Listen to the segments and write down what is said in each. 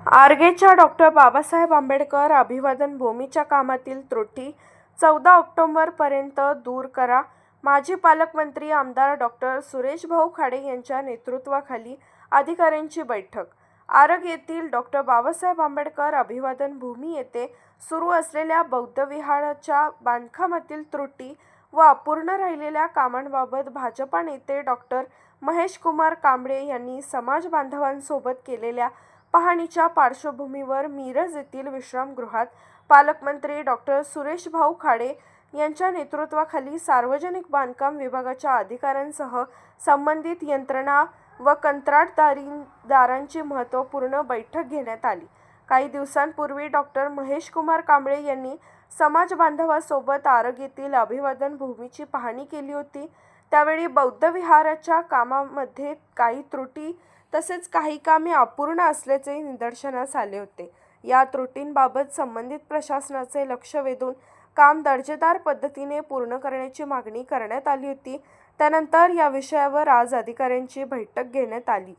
आर्गेच्या doctor Babasaheb Ambedkar अभिवादन भूमीच्या कामातील त्रुटी 14 ऑक्टोबरपर्यंत दूर करा. माजी पालकमंत्री आमदार डॉक्टर सुरेशभाऊ खाडे यांच्या नेतृत्वाखाली अधिकाऱ्यांची बैठक. आरग येथील डॉक्टर बाबासाहेब आंबेडकर अभिवादन भूमी येथे सुरू असलेल्या बौद्ध विहाराच्या बांधकामातील त्रुटी व अपूर्ण राहिलेल्या कामांबाबत भाजपा नेते डॉक्टर महेश कुमार कांबळे यांनी समाज बांधवांसोबत केलेल्या पाहणीच्या पार्श्वभूमीवर मिरज येथील विश्रामगृहात पालकमंत्री डॉक्टर सुरेशभाऊ खाडे यांच्या नेतृत्वाखाली सार्वजनिक बांधकाम विभागाच्या अधिकाऱ्यांसह संबंधित यंत्रणा व कंत्राटदारांची महत्त्वपूर्ण बैठक घेण्यात आली. काही दिवसांपूर्वी डॉक्टर महेश कुमार कांबळे यांनी समाज बांधवांसोबत आरग येथील अभिवादन भूमीची पाहणी केली होती. त्यावेळी बौद्ध विहाराच्या कामामध्ये काही त्रुटी तसेच काही कामे अपूर्ण असल्याचे निदर्शनास आले होते. या त्रुटींबाबत संबंधित प्रशासनाचे लक्ष वेधून काम दर्जेदार पद्धतीने पूर्ण करण्याची मागणी करण्यात आली होती. त्यानंतर या विषयावर आज अधिकाऱ्यांची बैठक घेण्यात आली.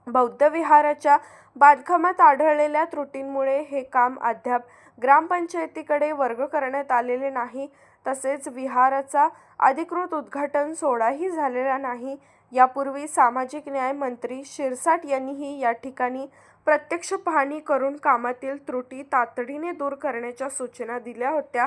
बौद्ध विहाराच्या बांधकामात आढळलेल्या त्रुटींमुळे हे काम अद्याप ग्रामपंचायतीकडे वर्ग करण्यात आलेले नाही. तसेच विहाराचा अधिकृत उद्घाटन सोहळाही झालेला नाही. यापूर्वी सामाजिक न्याय मंत्री शिरसाट यांनीही या ठिकाणी प्रत्यक्ष पाहणी करून कामातील त्रुटी तातडीने दूर करण्याच्या सूचना दिल्या होत्या.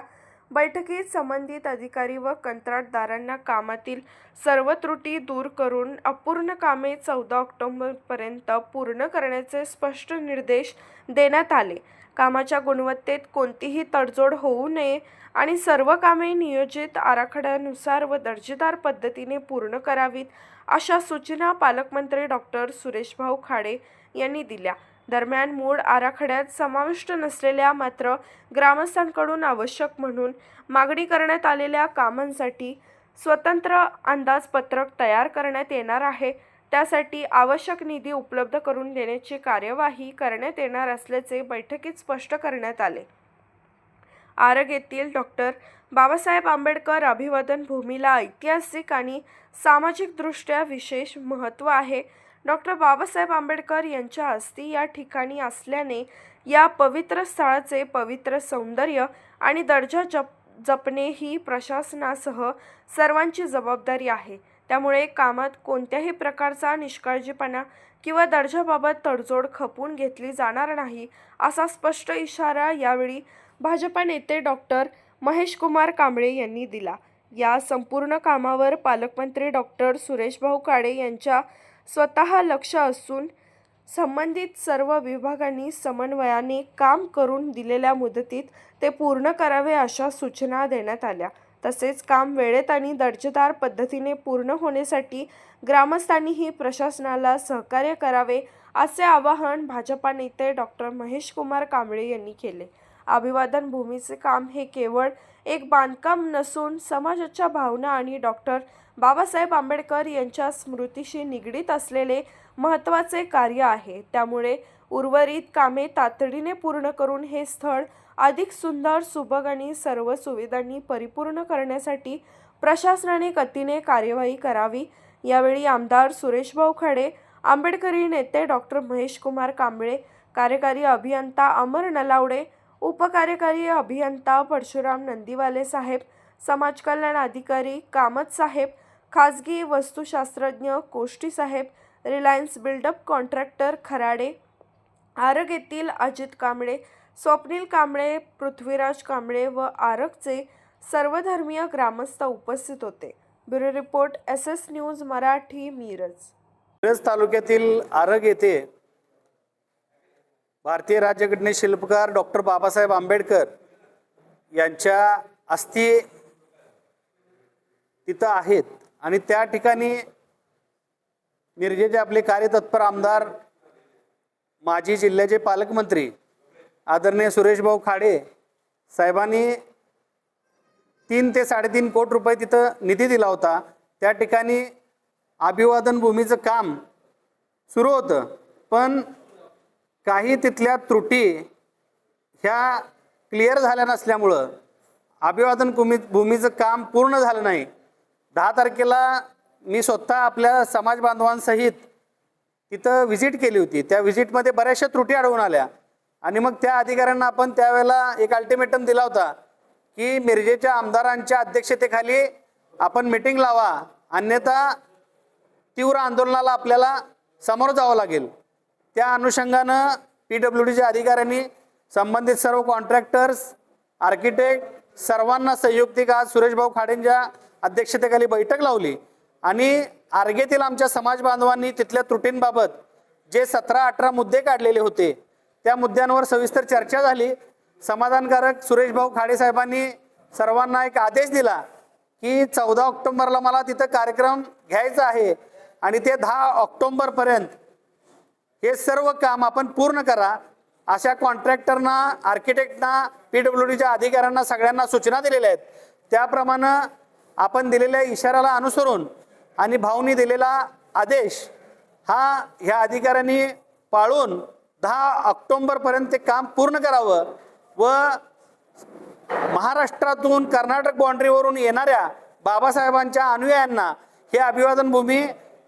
बैठकीत संबंधित अधिकारी व कंत्राटदारांना कामातील सर्व त्रुटी दूर करून अपूर्ण कामे 14 ऑक्टोबरपर्यंत पूर्ण करण्याचे स्पष्ट निर्देश देण्यात आले. कामाच्या गुणवत्तेत कोणतीही तडजोड होऊ नये आणि सर्व कामे नियोजित आराखड्यानुसार व दर्जेदार पद्धतीने पूर्ण करावीत अशा सूचना पालकमंत्री डॉक्टर सुरेशभाऊ खाडे यांनी दिल्या. दरम्यान मूळ आराखड्यात समाविष्ट नसलेल्या मात्र ग्रामस्थांकडून आवश्यक म्हणून मागणी करण्यात आलेल्या कामांसाठी स्वतंत्र अंदाजपत्रक तयार करण्यात येणार आहे. त्यासाठी आवश्यक निधी उपलब्ध करून देण्याची कार्यवाही करण्यात येणार असल्याचे बैठकीत स्पष्ट करण्यात आले. आरग येथील डॉक्टर बाबासाहेब आंबेडकर अभिवादन भूमीला ऐतिहासिक आणि सामाजिकदृष्ट्या विशेष महत्त्व आहे. डॉक्टर बाबासाहेब आंबेडकर यांच्या अस्थी या ठिकाणी असल्याने या पवित्र स्थळाचे पवित्र सौंदर्य आणि दर्जा जपणे ही प्रशासनासह सर्वांची जबाबदारी आहे. त्यामुळे कामात कोणत्याही प्रकारचा निष्काळजीपणा किंवा दर्जाबाबत तडजोड खपवून घेतली जाणार नाही असा स्पष्ट इशारा यावेळी भाजपा नेते डॉक्टर महेश कुमार कांबळे यांनी दिला. या संपूर्ण कामावर पालकमंत्री डॉक्टर सुरेशभाऊ खाडे यांच्या स्वतः लक्ष असून संबंधित सर्व विभागांनी समन्वयाने काम करून दिलेल्या मुदतीत ते पूर्ण करावे अशा सूचना देण्यात आल्या. तसेच काम वेळेत आणि दर्जेदार पद्धतीने पूर्ण होण्यासाठी ग्रामस्थांनीही प्रशासनाला सहकार्य करावे असे आवाहन भाजपा नेते डॉक्टर महेश कुमार कांबळे यांनी केले. अभिवादन भूमीचे काम हे केवळ एक बांधकाम नसून समाजाच्या भावना आणि डॉक्टर बाबासाहेब आंबेडकर यांच्या स्मृतीशी निगडीत असलेले महत्त्वाचे कार्य आहे. त्यामुळे उर्वरित कामे तातडीने पूर्ण करून हे स्थळ अधिक सुंदर, सुबक आणि सर्व सुविधांनी परिपूर्ण करण्यासाठी प्रशासनाने गतीने कार्यवाही करावी. यावेळी आमदार सुरेशभाऊ खाडे, आंबेडकरी नेते डॉक्टर महेश कुमार कांबळे, कार्यकारी अभियंता अमर नलावडे, उपकार्यकारी अभियंता परशुराम नंदीवाले साहेब, समाज कल्याण अधिकारी कामत साहेब, खाजगी वस्तुशास्त्रज्ञ कोष्टी साहेब, Reliance buildup contractor Kharade, Arag येथील अजित कांबळे, स्वप्नील कांबळे, पृथ्वीराज कांबळे व आरगचे सर्वधर्मीय ग्रामस्थ उपस्थित होते. Bureau report SS news Marathi, Miraj. Miraj तालुक्यातील आरग येथे भारतीय राज्यघटने शिल्पकार डॉक्टर बाबासाहेब आंबेडकर यांच्या अस्थी तिथं आहेत आणि त्या ठिकाणी मिरजेचे आपले कार्यतत्पर आमदार, माजी जिल्ह्याचे पालकमंत्री आदरणीय सुरेशभाऊ खाडे साहेबांनी 3 ते 3.5 कोटी रुपये तिथं निधी दिला होता. त्या ठिकाणी अभिवादन भूमीचं काम सुरू होतं, पण काही तिथल्या त्रुटी ह्या क्लिअर झाल्या नसल्यामुळं अभिवादन भूमीचं काम पूर्ण झालं नाही. 10 तारखेला मी स्वतः आपल्या समाज बांधवांसहित तिथं व्हिजिट केली होती. त्या व्हिजिटमध्ये बऱ्याचशा त्रुटी आढळून आल्या आणि मग त्या अधिकाऱ्यांना आपण त्यावेळेला एक अल्टिमेटम दिला होता की मिरजेच्या आमदारांच्या अध्यक्षतेखाली आपण मीटिंग लावा, अन्यथा तीव्र आंदोलनाला आपल्याला समोर जावं लागेल. त्या अनुषंगानं PWDच्या अधिकाऱ्यांनी संबंधित सर्व कॉन्ट्रॅक्टर्स, आर्किटेक्ट सर्वांना संयुक्तिक आज सुरेशभाऊ खाडेंच्या अध्यक्षतेखाली बैठक लावली आणि आर्गेतील आमच्या समाज बांधवांनी तिथल्या त्रुटींबाबत जे 17-18 मुद्दे काढलेले होते त्या मुद्द्यांवर सविस्तर चर्चा झाली. समाधानकारक सुरेशभाऊ खाडे साहेबांनी सर्वांना एक आदेश दिला की 14 ऑक्टोबरला मला तिथं कार्यक्रम घ्यायचा आहे आणि ते 10 ऑक्टोबरपर्यंत हे सर्व काम आपण पूर्ण करा. अशा कॉन्ट्रॅक्टरना, आर्किटेक्टना, PWDच्या अधिकाऱ्यांना सगळ्यांना सूचना दिलेल्या आहेत. त्याप्रमाणे आपण दिलेल्या इशाऱ्याला अनुसरून आणि भाऊनी दिलेला आदेश ह्या अधिकाऱ्यांनी पाळून 10 ऑक्टोबरपर्यंत ते काम पूर्ण करावं व महाराष्ट्रातून कर्नाटक बाँड्रीवरून येणाऱ्या बाबासाहेबांच्या अनुयायांना हे अभिवादन भूमी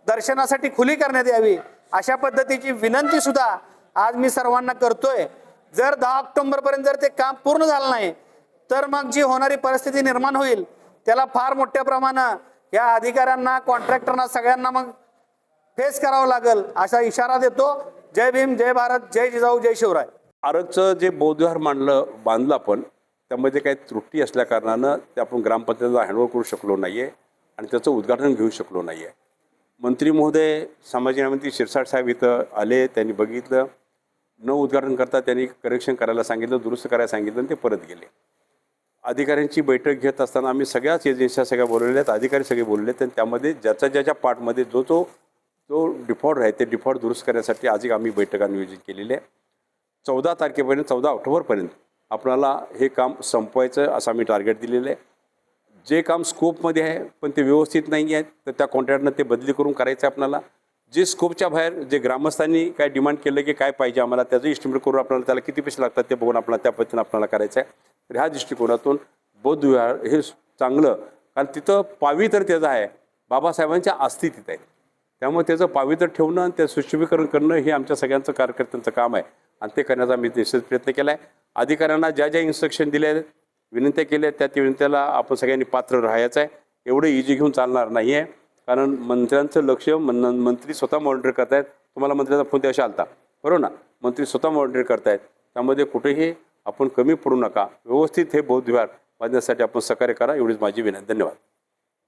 दर्शनासाठी खुली करण्यात यावी अशा पद्धतीची विनंती सुद्धा आज मी सर्वांना करतोय. जर 10 ऑक्टोबरपर्यंत जर ते काम पूर्ण झालं नाही तर मग जी होणारी परिस्थिती निर्माण होईल त्याला फार मोठ्या प्रमाणात या अधिकाऱ्यांना, कॉन्ट्रॅक्टरना सगळ्यांना मग फेस करावं लागेल असा इशारा देतो. जय भीम, जय भारत, जय जिजाऊ, जय शिवराय. आरगचं जे बौद्धविहार बांधलं आपण त्यामध्ये काही त्रुटी असल्या कारणानं ते आपण ग्रामपंचायतीला हँडओव्हर करू शकलो नाही आहे आणि त्याचं उद्घाटन घेऊ शकलो नाही आहे. मंत्री महोदय सामाजिक न्यायमंत्री शिरसाट साहेब इथं आले, त्यांनी बघितलं, न उद्घाटन करता त्यांनी करेक्शन करायला सांगितलं, दुरुस्त करायला सांगितलं आणि ते परत गेले. अधिकाऱ्यांची बैठक घेत असताना आम्ही सगळ्याच एजन्स्या सगळ्या बोलवल्या आहेत, अधिकारी सगळे बोलले आहेत आणि त्यामध्ये ज्याच्या पार्टमध्ये जो डिफॉल्ट आहे ते डिफॉल्ट दुरुस्त करण्यासाठी आज आम्ही बैठका नियोजित केलेली आहे. 14 तारखेपर्यंत 14 ऑक्टोबरपर्यंत आपल्याला हे काम संपवायचं असं आम्ही टार्गेट दिलेलं आहे. जे काम स्कोपमध्ये आहे पण ते व्यवस्थित नाही आहे तर त्या कॉन्ट्रॅक्टनं ते बदली करून करायचं आहे आपल्याला. जे स्कोपच्या बाहेर जे ग्रामस्थांनी काय डिमांड केलं की काय पाहिजे आम्हाला त्याचं इस्टिमेट करून आपल्याला त्याला किती पैसे लागतात ते बघून आपल्याला त्या पद्धतीनं आपल्याला करायचं आहे. तर ह्या दृष्टिकोनातून बौद्धविहार हे चांगलं, कारण तिथं पावित्र्य त्याचं आहे, बाबासाहेबांच्या अस्थी तिथं आहे, त्यामुळे त्याचं पावित्र्य ठेवणं आणि त्याचं सुशोभीकरण करणं हे आमच्या सगळ्यांचं कार्यकर्त्यांचं काम आहे आणि ते करण्याचा आम्ही निश्चित प्रयत्न केला आहे. अधिकाऱ्यांना ज्या इन्स्ट्रक्शन दिल्या आहेत, विनंत्या केल्या त्या विनंत्याला आपण सगळ्यांनी पात्र राहायचं आहे. एवढं इजी घेऊन चालणार नाही आहे, कारण मंत्र्यांचं लक्ष मंत्री स्वतः मॉनिटर करत आहेत. तुम्हाला मंत्र्याचा फोन त्याशी आलता बरोबर ना, मंत्री स्वतः मॉनिटर करतायत. त्यामध्ये कुठेही आपण कमी पडू नका, व्यवस्थित हे बौद्धविहार बांधण्यासाठी आपण सहकार्य करा एवढीच माझी विनंती. धन्यवाद.